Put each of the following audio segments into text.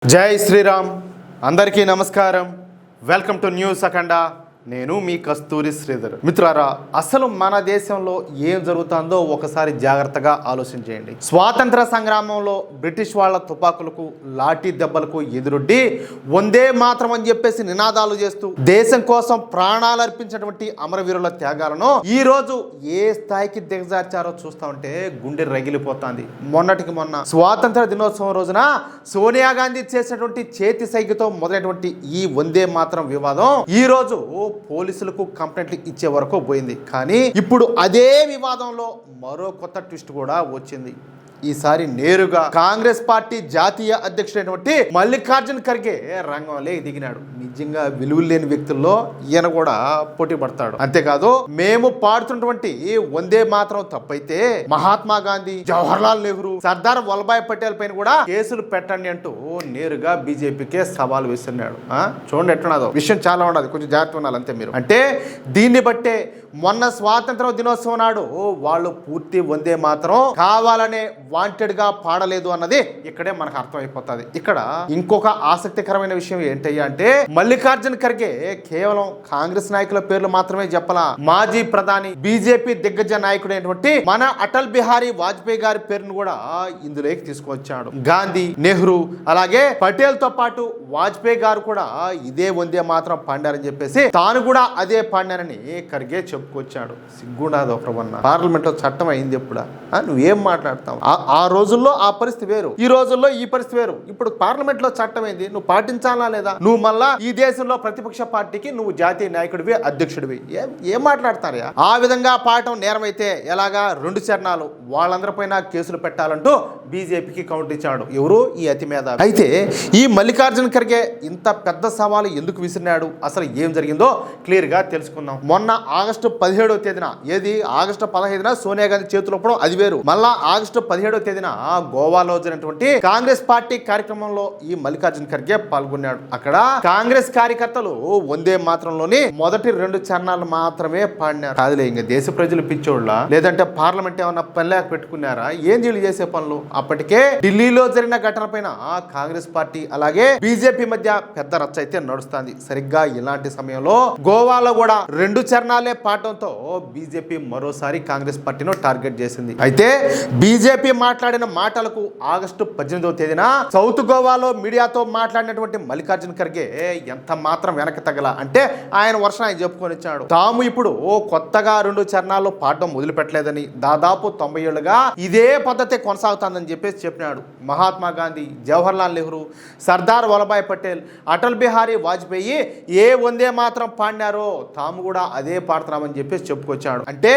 జై శ్రీరామ్. అందరికీ నమస్కారం. వెల్కమ్ టు న్యూస్ అఖండ. నేను మీ కస్తూరి శ్రీధర్. మిత్రులారా, అసలు మన దేశంలో ఏం జరుగుతుందో ఒకసారి జాగ్రత్తగా ఆలోచించేయండి. స్వాతంత్ర సంగ్రామంలో బ్రిటిష్ వాళ్ళ తుపాకులకు లాఠీ దెబ్బలకు ఎదురొడ్డి వందే మాత్రం అని చెప్పేసి నినాదాలు చేస్తూ దేశం కోసం ప్రాణాలు అర్పించినటువంటి అమరవీరుల త్యాగాలను ఈ రోజు ఏ స్థాయికి దిగజార్చారో చూస్తా ఉంటే గుండె రగిలిపోతుంది. మొన్నటికి మొన్న స్వాతంత్ర దినోత్సవం రోజున సోనియా గాంధీ చేసినటువంటి చేతి సైగతో మొదలైనటువంటి ఈ వందే మాత్రం వివాదం ఈ రోజు పోలీసులకు కంప్లైంట్లు ఇచ్చే వరకు పోయింది. కానీ ఇప్పుడు అదే వివాదంలో మరో కొత్త ట్విస్ట్ కూడా వచ్చింది. ఈసారి నేరుగా కాంగ్రెస్ పార్టీ జాతీయ అధ్యక్షుడైనటువంటి మల్లికార్జున్ ఖర్గే రంగంలో దిగినాడు. నిజంగా విలువ లేని వ్యక్తుల్లో ఈయన కూడా పోటీ పడతాడు. అంతేకాదు, మేము పాడుతున్నటువంటి వందే మాత్రం తప్పైతే మహాత్మా గాంధీ, జవహర్లాల్ నెహ్రూ, సర్దార్ వల్లభాయ్ పటేల్ పైన కూడా కేసులు పెట్టండి అంటూ నేరుగా బీజేపీకే సవాల్ విస్తున్నాడు. చూడండి ఎట్లున్నదో. విషయం చాలా ఉండదు, కొంచెం జాగ్రత్త ఉండాలి అంతే మీరు. అంటే దీన్ని బట్టే మొన్న స్వాతంత్ర దినోత్సవం నాడు వాళ్ళు పూర్తి వందే మాత్రం కావాలనే వాంటెడ్ గా పాడలేదు అన్నది ఇక్కడే మనకు అర్థమైపోతుంది. ఇక్కడ ఇంకొక ఆసక్తికరమైన విషయం ఏంటయ్యా అంటే, మల్లికార్జున్ ఖర్గే కేవలం కాంగ్రెస్ నాయకుల పేర్లు మాత్రమే చెప్పలా, మాజీ ప్రధాని బీజేపీ దిగ్గజ నాయకుడైనటువంటి మన అటల్ బిహారీ వాజ్పేయి గారి పేరును కూడా ఇందులోకి తీసుకొచ్చాడు. గాంధీ, నెహ్రూ అలాగే పటేల్ తో పాటు వాజ్పేయి గారు కూడా ఇదే వందే మాత్రం పాడారని చెప్పేసి తాను కూడా అదే పాడానని ఖర్గే చెప్పుకొచ్చాడు. సిగ్గుండాదు ఒకరమన్నా. పార్లమెంట్ లో చట్టం అయింది ఎప్పుడా? నువ్వేం మాట్లాడతావు? ఆ రోజుల్లో ఆ పరిస్థితి వేరు, ఈ రోజుల్లో ఈ పరిస్థితి వేరు. ఇప్పుడు పార్లమెంట్ లో చట్టం ఏంది, నువ్వు పాటించాలా లేదా? నువ్వు మళ్ళా ఈ దేశంలో ప్రతిపక్ష పార్టీకి నువ్వు జాతీయ నాయకుడివి, అధ్యక్షుడివి, ఏం మాట్లాడతారయా? ఆ విధంగా పాఠం నేరమైతే ఎలాగా? 2 చరణాలు వాళ్ళందరిపైన కేసులు పెట్టాలంటూ బీజేపీకి కౌంటర్ ఇచ్చాడు. ఎవరు? ఈ అతి మీద. అయితే ఈ మల్లికార్జున్ ఖర్గే ఇంత పెద్ద సవాలు ఎందుకు విసిరినాడు, అసలు ఏం జరిగిందో క్లియర్ గా తెలుసుకుందాం. మొన్న ఆగస్టు 17వ తేదీన, ఏది ఆగస్టు 15న సోనియా గాంధీ చేతిలో అది వేరు. మళ్ళా ఆగస్టు 17వ తేదీన గోవాలో జరిగినటువంటి కాంగ్రెస్ పార్టీ కార్యక్రమంలో ఈ మల్లికార్జున్ ఖర్గే పాల్గొన్నాడు. అక్కడ కాంగ్రెస్ కార్యకర్తలు వందే మాత్రంలోని మొదటి 2 చరణాలు మాత్రమే పాడినారు. కాదులే, ఇంకా దేశ ప్రజలు పిచ్చోళ్ళ, లేదంటే పార్లమెంట్ ఏమన్నా పనిలేక పెట్టుకున్నారా? ఏం వీళ్ళు చేసే పనులు? అప్పటికే ఢిల్లీలో జరిగిన ఘటన పైన కాంగ్రెస్ పార్టీ అలాగే బీజేపీ మధ్య పెద్ద రచ్చ అయితే నడుస్తుంది. సరిగ్గా ఇలాంటి సమయంలో గోవాలో కూడా 2 చరణాలే పాడటంతో బీజేపీ మరోసారి కాంగ్రెస్ పార్టీను టార్గెట్ చేసింది. అయితే బీజేపీ మాట్లాడిన మాటలకు ఆగస్టు 18వ తేదీన సౌత్ గోవాలో మీడియాతో మాట్లాడినటువంటి మల్లికార్జున్ ఖర్గే ఎంత మాత్రం వెనక్కి తగ్గల అంటే ఆయన వర్షం ఆయన చెప్పుకొని ఇచ్చాడు. తాము ఇప్పుడు కొత్తగా 2 చరణాలు పాడడం మొదలుపెట్టలేదని, దాదాపు 90 ఏళ్లుగా ఇదే పద్ధతి కొనసాగుతుందని చెప్పేసి చెప్పినాడు. మహాత్మా గాంధీ, జవహర్లాల్ నెహ్రూ, సర్దార్ వల్లభాయ్ పటేల్, అటల్ బిహారీ వాజ్పేయి ఏ వందే మాత్రం పాడినారో తాము కూడా అదే పాడుతున్నామని చెప్పేసి చెప్పుకొచ్చాడు. అంటే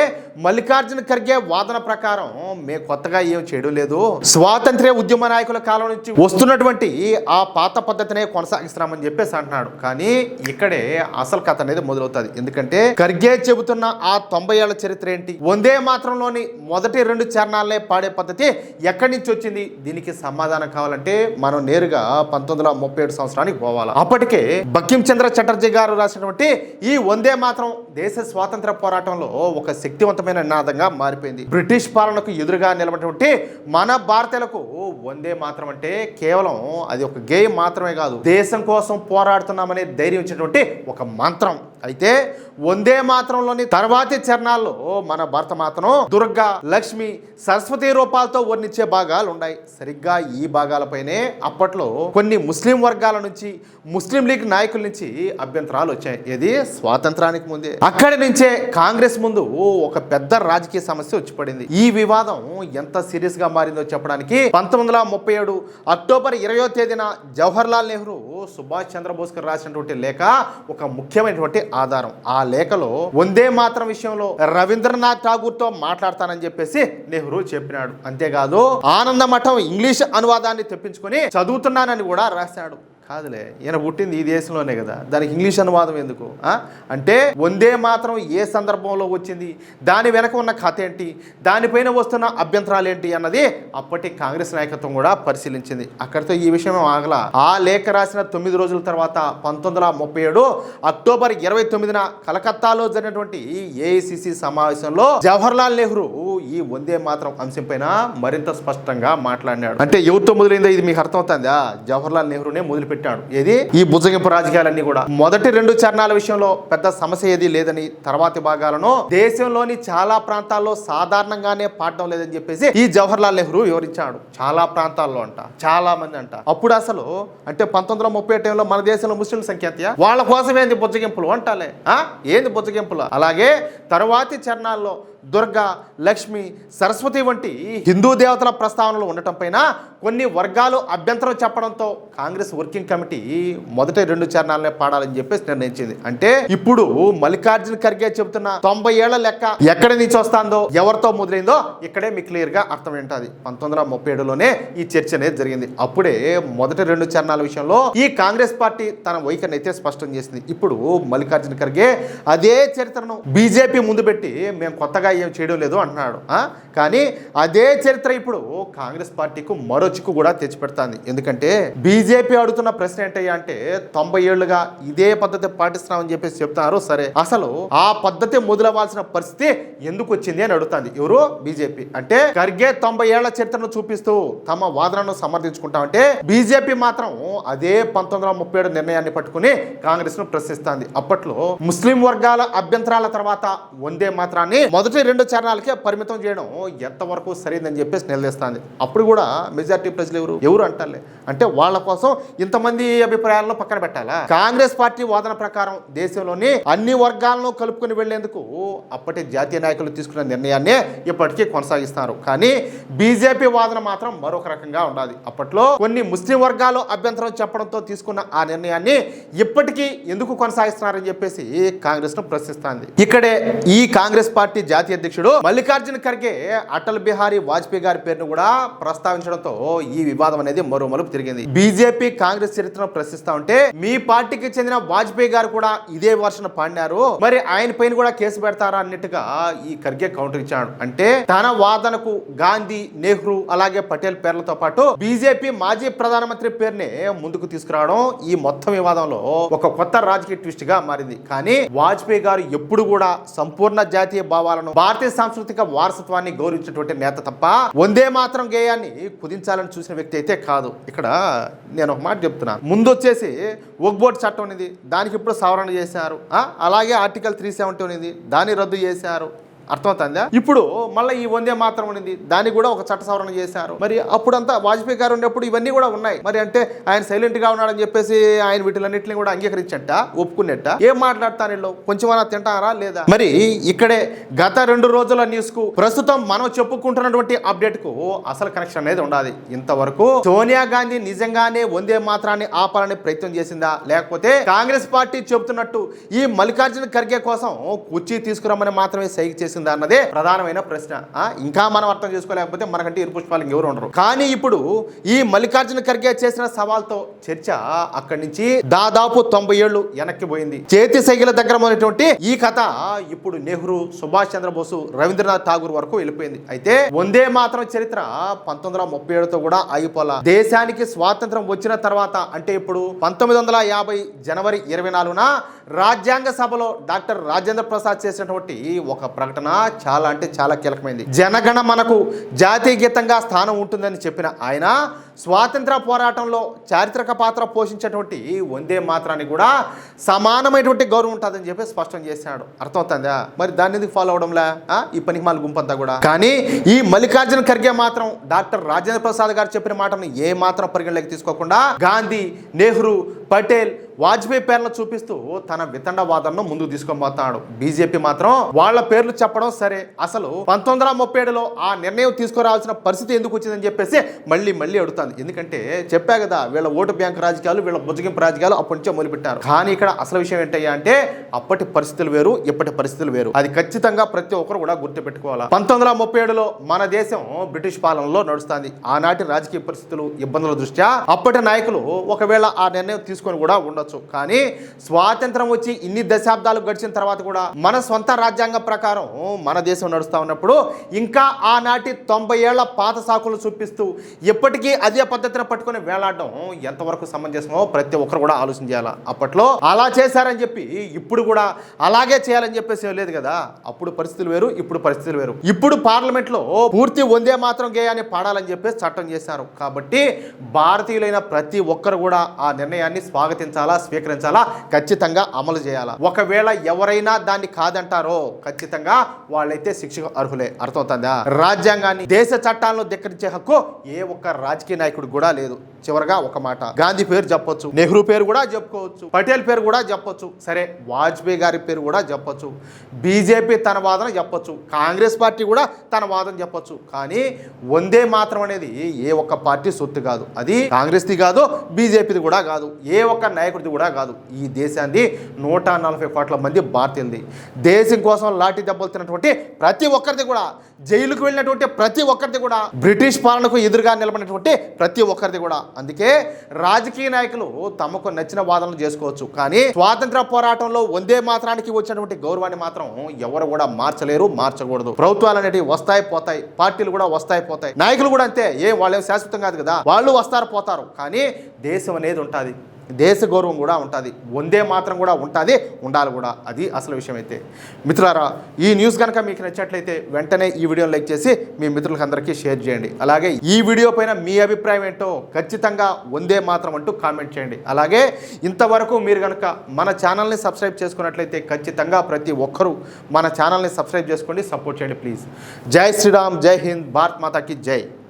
మల్లికార్జున్ ఖర్గే వాదన ప్రకారం మే కొత్తగా ఏం చేయడం లేదు, స్వాతంత్ర్య ఉద్యమ నాయకుల కాలం నుంచి వస్తున్నటువంటి ఆ పాత పద్ధతినే కొనసాగిస్తున్నామని చెప్పేసి అంటున్నాడు. కానీ ఇక్కడే అసలు కథ అనేది మొదలవుతుంది. ఎందుకంటే ఖర్గే చెబుతున్న ఆ 90 ఏళ్ల చరిత్ర ఏంటి, వందే మాత్రంలోని మొదటి 2 చరణాలనే పాడే పద్ధతి ఎక్కడి నుంచి వచ్చింది? దీనికి సమాధానం కావాలంటే మనం నేరుగా 1937 సంవత్సరానికి పోవాలి. అప్పటికే బంకిం చంద్ర చటర్జీ గారు రాసినటువంటి ఈ వందే మాత్రం దేశ స్వాతంత్ర పోరాటంలో ఒక శక్తివంతమైన నినాదంగా మారిపోయింది. బ్రిటిష్ పాలనకు ఎదురుగా నిలబడినటువంటి మన భారతీయులకు వందే మాత్రం అంటే కేవలం అది ఒక గేయం మాత్రమే కాదు, దేశం కోసం పోరాడుతున్నామనే ధైర్యం ఇచ్చినటువంటి ఒక మంత్రం. అయితే వందే మాత్రంలోని తర్వాతి చరణాల్లో మన భారత మాతను దుర్గా, లక్ష్మి, సరస్వతి రూపాలతో వర్ణించే భాగాలు ఉన్నాయి. సరిగ్గా ఈ భాగాలపైనే అప్పట్లో కొన్ని ముస్లిం వర్గాల నుంచి, ముస్లిం లీగ్ నాయకుల నుంచి అభ్యంతరాలు వచ్చాయి. ఇది స్వాతంత్రానికి ముందే. అక్కడి నుంచే కాంగ్రెస్ ముందు ఒక పెద్ద రాజకీయ సమస్య వచ్చి పడింది. ఈ వివాదం ఎంత సీరియస్ గా మారిందో చెప్పడానికి 1937 అక్టోబర్ 20వ తేదీన జవహర్లాల్ నెహ్రూ సుభాష్ చంద్రబోస్ గారు రాసినటువంటి లేఖ ఒక ముఖ్యమైనటువంటి ఆధారం. ఆ లేఖలో వందే మాత్రం విషయంలో రవీంద్రనాథ్ ఠాగూర్ తో మాట్లాడతానని చెప్పేసి నెహ్రూ చెప్పినాడు. అంతేకాదు ఆనంద మఠం ఇంగ్లీష్ అనువాదాన్ని తెప్పించుకొని చదువుతున్నానని కూడా రాశాడు. కాదులే, ఈయన పుట్టింది ఈ దేశంలోనే కదా, దానికి ఇంగ్లీష్ అనువాదం ఎందుకు? అంటే వందే మాత్రం ఏ సందర్భంలో వచ్చింది, దాని వెనక ఉన్న కథ ఏంటి, దానిపైన వస్తున్న అభ్యంతరాలు ఏంటి అన్నది అప్పటి కాంగ్రెస్ నాయకత్వం కూడా పరిశీలించింది. అక్కడితో ఈ విషయం ఆగల. ఆ లేఖ రాసిన 9 రోజుల తర్వాత 1937 అక్టోబర్ 29న కలకత్తాలో జరిగినటువంటి ఏఐసిసి సమావేశంలో జవహర్లాల్ నెహ్రూ ఈ వందే మాత్రం అంశం పైన మరింత స్పష్టంగా మాట్లాడినాడు. అంటే ఎవరితో మొదలైందో ఇది మీకు అర్థమవుతుందా? జవహర్లాల్ నెహ్రూనే మొదలుపెట్టాడు ఏది ఈ బుజ్జగింపు రాజకీయాలన్నీ కూడా. మొదటి 2 చరణాల విషయంలో పెద్ద సమస్య ఏది లేదని, తర్వాతి భాగాలను దేశంలోని చాలా ప్రాంతాల్లో సాధారణంగానే పాడడం లేదని చెప్పేసి ఈ జవహర్లాల్ నెహ్రూ వివరించాడు. చాలా ప్రాంతాల్లో అంట, చాలా మంది అంట. అప్పుడు అసలు అంటే 1937లో మన దేశంలో ముస్లిం సంఖ్య ఎంత? వాళ్ళ కోసం ఏంది బుజ్జగింపులు అంటాలే, ఏంది బుజ్జగింపులు? అలాగే తరువాతి చరణాల్లో దుర్గా, లక్ష్మి, సరస్వతి వంటి హిందూ దేవతల ప్రస్తావనలు ఉండటం పైన కొన్ని వర్గాలు అభ్యంతరం చెప్పడంతో కాంగ్రెస్ వర్కింగ్ కమిటీ మొదటి 2 చరణాలనే పాడాలని చెప్పేసి నిర్ణయించింది. అంటే ఇప్పుడు మల్లికార్జున ఖర్గే చెబుతున్న 90 ఏళ్ల లెక్క ఎక్కడి నుంచి వస్తుందో, ఎవరితో మొదలైందో ఇక్కడే మీకు క్లియర్ గా అర్థం ఏంటది. 1937లోనే ఈ చర్చ అనేది జరిగింది. అప్పుడే మొదటి 2 చరణాల విషయంలో ఈ కాంగ్రెస్ పార్టీ తన వైఖరిని అయితే స్పష్టం చేసింది. ఇప్పుడు మల్లికార్జున ఖర్గే అదే చరిత్రను బీజేపీ ముందు పెట్టి మేము కొత్తగా ఏం చేయడం లేదు అంటున్నాడు. కానీ అదే చరిత్ర ఇప్పుడు కాంగ్రెస్ పార్టీకు మరో చిక్కు కూడా తెచ్చిపెడుతుంది. ఎందుకంటే బీజేపీ అడుగుతున్న ప్రశ్న ఏంటయ్యా అంటే 90 ఏళ్లుగా ఇదే పద్ధతి పాటిస్తున్నామని చెప్పేసి చెప్తున్నారు. సరే, అసలు ఆ పద్ధతి మొదలవ్వాల్సిన పరిస్థితి ఎందుకు వచ్చింది అని అడుగుతుంది ఎవరు? బీజేపీ. అంటే ఖర్గే 90 ఏళ్ల చరిత్రను చూపిస్తూ తమ వాదనను సమర్థించుకుంటామంటే బీజేపీ మాత్రం అదే 1937 నిర్ణయాన్ని పట్టుకుని కాంగ్రెస్ ను ప్రశ్నిస్తుంది. అప్పట్లో ముస్లిం వర్గాల అభ్యంతరాల తర్వాత వందే మాత్రాన్ని మొదటి 2 చరణాలకే పరిమితం చేయడం ఎంతవరకు సరైందని చెప్పేసి నిలదీస్తుంది. అప్పుడు కూడా మెజారిటీ ప్రజలు ఎవరు అంటారులే, అంటే వాళ్ళ కోసం ఇంతమంది అభిప్రాయాలను పక్కన పెట్టాలా? కాంగ్రెస్ పార్టీ వాదన ప్రకారం దేశంలోని అన్ని వర్గాలను కలుపుకుని వెళ్లేందుకు అప్పటి జాతీయ నాయకులు తీసుకున్న నిర్ణయాన్ని ఇప్పటికీ కొనసాగిస్తారు. కానీ బీజేపీ వాదన మాత్రం మరొక రకంగా ఉండాలి. అప్పట్లో కొన్ని ముస్లిం వర్గాలు అభ్యంతరం చెప్పడంతో తీసుకున్న ఆ నిర్ణయాన్ని ఇప్పటికీ ఎందుకు కొనసాగిస్తున్నారని చెప్పేసి కాంగ్రెస్ ను ప్రశ్నిస్తుంది. ఇక్కడే ఈ కాంగ్రెస్ పార్టీ జాతీయ అధ్యక్షుడు మల్లికార్జున ఖర్గే అటల్ బిహారీ వాజ్పేయి గారి పేరును కూడా ప్రస్తావించడంతో ఈ వివాదం అనేది మరో మలుపు తిరిగింది. బీజేపీ కాంగ్రెస్ చరిత్రను ప్రశ్నిస్తా ఉంటే మీ పార్టీకి చెందిన వాజ్పేయి గారు కూడా ఇదే వర్షం పాడినారు, మరి ఆయన పైన కూడా కేసు పెడతారా అన్నట్టుగా ఈ ఖర్గే కౌంటర్ ఇచ్చాడు. అంటే తన వాదనకు గాంధీ, నెహ్రూ అలాగే పటేల్ పేర్లతో పాటు బీజేపీ మాజీ ప్రధానమంత్రి పేరునే ముందుకు తీసుకురావడం ఈ మొత్తం వివాదంలో ఒక కొత్త రాజకీయ ట్విస్ట్ గా మారింది. కానీ వాజ్పేయి గారు ఎప్పుడు కూడా సంపూర్ణ జాతీయ భావాలను, భారతీయ సాంస్కృతిక వారసత్వాన్ని గౌరవించినటువంటి నేత తప్ప వందే మాత్రం గేయాన్ని కుదించాలని చూసిన వ్యక్తి అయితే కాదు. ఇక్కడ నేను ఒక మాట చెప్తున్నా, ముందు వచ్చేసి వక్ఫ్ బోర్డు చట్టం ఉంది, దానికి ఇప్పుడు సవరణ చేశారు. అలాగే ఆర్టికల్ 370 ఉంది, దాన్ని రద్దు చేశారు. అర్థమవుతుందా? ఇప్పుడు మళ్ళీ ఈ వందే మాత్రం ఉంది, దాన్ని కూడా ఒక చట్ట సవరణ చేశారు. మరి అప్పుడంతా వాజ్పేయి గారు ఉన్నప్పుడు ఇవన్నీ కూడా ఉన్నాయి. మరి అంటే ఆయన సైలెంట్ గా ఉన్నాడని చెప్పేసి ఆయన వీటిలన్నింటినీ కూడా అంగీకరించట, ఒప్పుకున్నట్ట. ఏం మాట్లాడతాను వీళ్ళు, కొంచెమన్నా తింటారా లేదా? మరి ఇక్కడే గత 2 రోజుల న్యూస్ కు ప్రస్తుతం మనం చెప్పుకుంటున్నటువంటి అప్డేట్ కు అసలు కనెక్షన్ అనేది ఉండాలి. ఇంతవరకు సోనియా గాంధీ నిజంగానే వందే మాత్రాన్ని ఆపాలని ప్రయత్నం చేసిందా, లేకపోతే కాంగ్రెస్ పార్టీ చెబుతున్నట్టు ఈ మల్లికార్జున ఖర్గే కోసం కుర్చీ తీసుకురమ్మని మాత్రమే సైకి చేసిందా అన్నదే ప్రధానమైన ప్రశ్న. ఇంకా మనం అర్థం చేసుకోలేకపోతే మనకంటే ఇరుపుష్పాలు ఎవరు ఉండరు. కానీ ఇప్పుడు ఈ మల్లికార్జున ఖర్గే చేసిన సవాల్తో చర్చ అక్కడి నుంచి దాదాపు 90 ఏళ్లు వెనక్కి పోయింది. చేతి సైకిల దగ్గర ఉన్నటువంటి ఈ కథ ఇప్పుడు నెహ్రూ, సుభాష్ చంద్రబోసు, రవీంద్రనాథ్ ఠాగూర్ వరకు వెళ్ళిపోయింది. అయితే వందే మాత్రం చరిత్ర 1937తో కూడా ఆగిపోలా. దేశానికి స్వాతంత్రం వచ్చిన తర్వాత అంటే ఇప్పుడు 1950 జనవరి 24న రాజ్యాంగ సభలో డాక్టర్ రాజేంద్ర ప్రసాద్ చేసినటువంటి ఒక ప్రకటన చాలా అంటే చాలా కీలకమైంది. జనగణ మనకు జాతీయ గీతంగా స్థానం ఉంటుందని చెప్పిన ఆయన స్వాతంత్ర పోరాటంలో చారిత్రక పాత్ర పోషించేటువంటి వందే మాత్రాన్ని కూడా సమానమైనటువంటి గౌరవం ఉంటుందని చెప్పి స్పష్టం చేశాడు. అర్థమవుతుందా? మరి దాన్ని ఎందుకు ఫాలో అవడంలా ఈ పనికిమాల గుంపంతా కూడా? కానీ ఈ మల్లికార్జున ఖర్గే మాత్రం డాక్టర్ రాజేంద్ర ప్రసాద్ గారు చెప్పిన మాటను ఏ మాత్రం పరిగణలోకి తీసుకోకుండా గాంధీ, నెహ్రూ, పటేల్, వాజ్పేయి పేర్లను చూపిస్తూ తన వితండవాదనను ముందుకు తీసుకొని బీజేపీ మాత్రం వాళ్ళ పేర్లు చెప్పడం సరే, అసలు 1937లో ఆ నిర్ణయం తీసుకురావాల్సిన పరిస్థితి ఎందుకు వచ్చిందని చెప్పేసి మళ్ళీ అడుగుతారు. జరుగుతుంది. ఎందుకంటే చెప్పా కదా, వీళ్ళ ఓటు బ్యాంక్ రాజకీయాలు, వీళ్ళ బుజ్జగింపు రాజకీయాలు అప్పటి నుంచే మొదలుపెట్టారు. కానీ ఇక్కడ అసలు విషయం ఏంటయ్యా అంటే అప్పటి పరిస్థితులు వేరు, ఇప్పటి పరిస్థితులు వేరు. అది ఖచ్చితంగా ప్రతి ఒక్కరు కూడా గుర్తుపెట్టుకోవాలి. 1937లో మన దేశం బ్రిటిష్ పాలనలో నడుస్తుంది. ఆనాటి రాజకీయ పరిస్థితులు, ఇబ్బందుల దృష్ట్యా అప్పటి నాయకులు ఒకవేళ ఆ నిర్ణయం తీసుకొని కూడా ఉండొచ్చు. కానీ స్వాతంత్రం వచ్చి ఇన్ని దశాబ్దాలు గడిచిన తర్వాత కూడా మన సొంత రాజ్యాంగం ప్రకారం మన దేశం నడుస్తా ఉన్నప్పుడు ఇంకా ఆనాటి 90 ఏళ్ల పాత సాకులు చూపిస్తూ ఎప్పటికీ అదే పద్ధతిని పట్టుకొని వేలాడడం ఎంతవరకు సమంజసమో ప్రతి ఒక్కరు కూడా ఆలోచన చేయాలి. అప్పట్లో అలా చేశారని చెప్పి ఇప్పుడు కూడా అలాగే చేయాలని చెప్పేసి లేదు కదా. అప్పుడు పరిస్థితులు వేరు, ఇప్పుడు పరిస్థితులు వేరు. ఇప్పుడు పార్లమెంట్లో పూర్తి వందే మాత్రం గేయాన్ని పాడాలని చెప్పేసి చట్టం చేశారు. కాబట్టి భారతీయులైన ప్రతి ఒక్కరు కూడా ఆ నిర్ణయాన్ని స్వాగతించాలా, స్వీకరించాలా, ఖచ్చితంగా అమలు చేయాలా. ఒకవేళ ఎవరైనా దాన్ని కాదంటారో ఖచ్చితంగా వాళ్ళైతే శిక్షకు అర్హులే. అర్థమవుతుందా? రాజ్యాంగాన్ని, దేశ చట్టాలను ధిక్కరించే హక్కు ఏ ఒక్క రాజకీయ నాయకుడు కూడా లేదు. చివరగా ఒక మాట, గాంధీ పేరు చెప్పొచ్చు, నెహ్రూ పేరు కూడా చెప్పుకోవచ్చు, పటేల్ పేరు కూడా చెప్పొచ్చు, సరే వాజ్పేయి గారి పేరు కూడా చెప్పొచ్చు, బీజేపీ తన వాదన చెప్పొచ్చు, కాంగ్రెస్ పార్టీ కూడా తన వాదన చెప్పొచ్చు. కానీ వందే మాత్రం అనేది ఏ ఒక్క పార్టీ సొత్తు కాదు. అది కాంగ్రెస్ది కాదు, బీజేపీది కూడా కాదు, ఏ ఒక్క నాయకుడిది కూడా కాదు. ఈ దేశాన్ని 140 కోట్ల మంది భారతీయులది. దేశం కోసం లాఠీ దెబ్బలు తిన్నటువంటి ప్రతి ఒక్కరిది కూడా, జైలుకు వెళ్ళినటువంటి ప్రతి ఒక్కరిది కూడా, బ్రిటిష్ పాలనకు ఎదురుగా నిలబడినటువంటి ప్రతి ఒక్కరిది కూడా. అందుకే రాజకీయ నాయకులు తమకు నచ్చిన వాదనలు చేసుకోవచ్చు, కానీ స్వాతంత్ర పోరాటంలో వందే మాత్రానికి వచ్చినటువంటి గౌరవాన్ని మాత్రం ఎవరు కూడా మార్చలేరు, మార్చకూడదు. ప్రభుత్వాలు అనేటివి వస్తాయి పోతాయి, పార్టీలు కూడా వస్తాయి పోతాయి, నాయకులు కూడా అంతే. వాళ్ళేం శాశ్వతం కాదు కదా, వాళ్ళు వస్తారు పోతారు. కానీ దేశం అనేది ఉంటుంది, దేశ గౌరవం కూడా ఉంటుంది, వందే మాత్రం కూడా ఉంటుంది, ఉండాలి కూడా. అది అసలు విషయం. అయితే మిత్రులారా, ఈ న్యూస్ కనుక మీకు నచ్చినట్లయితే వెంటనే ఈ వీడియోని లైక్ చేసి మీ మిత్రులకు అందరికీ షేర్ చేయండి. అలాగే ఈ వీడియో పైన మీ అభిప్రాయం ఏంటో ఖచ్చితంగా వందే మాత్రం అంటూ కామెంట్ చేయండి. అలాగే ఇంతవరకు మీరు కనుక మన ఛానల్ని సబ్స్క్రైబ్ చేసుకున్నట్లయితే ఖచ్చితంగా ప్రతి ఒక్కరూ మన ఛానల్ని సబ్స్క్రైబ్ చేసుకోండి, సపోర్ట్ చేయండి ప్లీజ్. జై శ్రీరామ్, జై హింద్, భారత్ మాతాకి జై.